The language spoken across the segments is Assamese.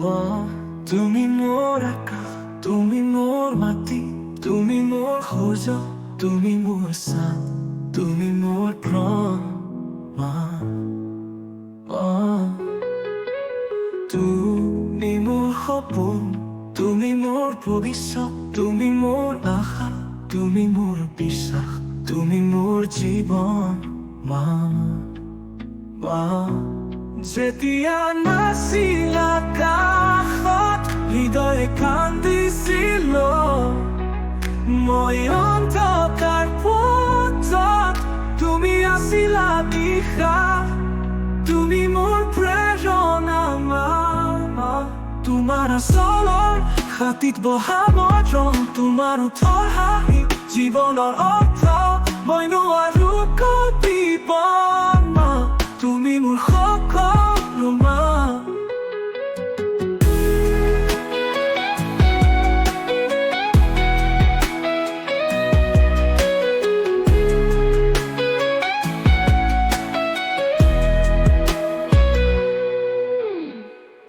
মা, তুমি মোৰ আকাশ, তুমি মোৰ মাটি, তুমি মোৰ সূৰ্য, তুমি মোৰ চাঁদ, তুমি মোৰ প্ৰাণ। মা, তুমি মোৰ সপোন, তুমি মোৰ ভৱিষ্যত, তুমি মোৰ আশা, তুমি মোৰ বিশ্বাস, তুমি মোৰ জীৱন। মা, যেতিয়া নাছিল আকাশত হৃদয়ে কান্দিছিল, মই অন্ধকাৰ পথত তুমি আছিলা দিশা, তুমি মোৰ প্ৰেৰণা। মা, তোমাৰ আচলৰ হাতীত বহা মৰম, তোমাৰ ওঠৰ হাঁহি জীৱনৰ অৰ্থ মই নোৱাৰো কপিব। মা, তুমি মোৰ সকলো। মা,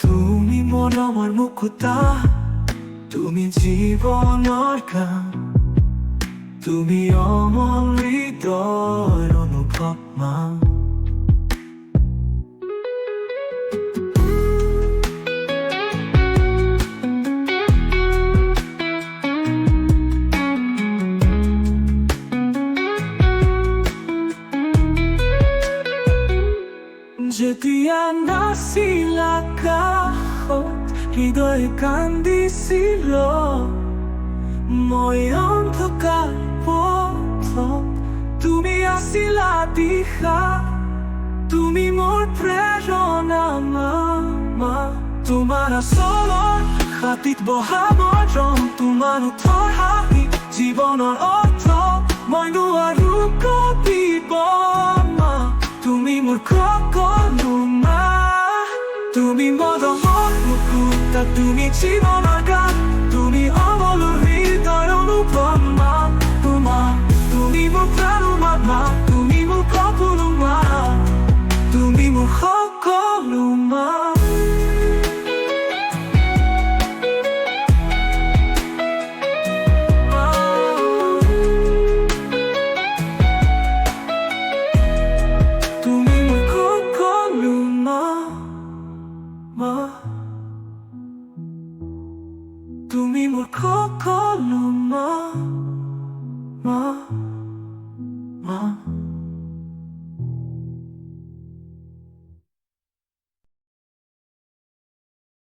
তুমি মৰমৰ মুকুতা, তুমি জীৱনৰ গান, তুমি অমল হৃদয়ৰ অনুভৱ। মা, যেতিয়া নাছিল আকাশত হৃদয় কান্দিছিল, মই অন্ধকাৰ পথত তুমি আছিলা দিশা, তুমি মোৰ প্ৰেৰণা। মা, তোমাৰ আচলৰ হাতীত বহা মৰম, তোমাৰ ওঠৰ হাঁহি জীৱনৰ অৰ্থ মই নোৱাৰো কপিব। মা, তুমি মোৰ সকলো। মা, তুমি মৰমৰ মুকুতা, তুমি জীৱনৰ গান, তুমি অমল হৃদয়ৰ অনুভৱ। মা, তুমি মোৰ প্ৰাণ। মা, তুমি মোৰ সপোন। মা, তুমি মোৰ সকলো। মা, তুমি মোৰ সকলো। মা, তুমি মোৰ সকলো। মা,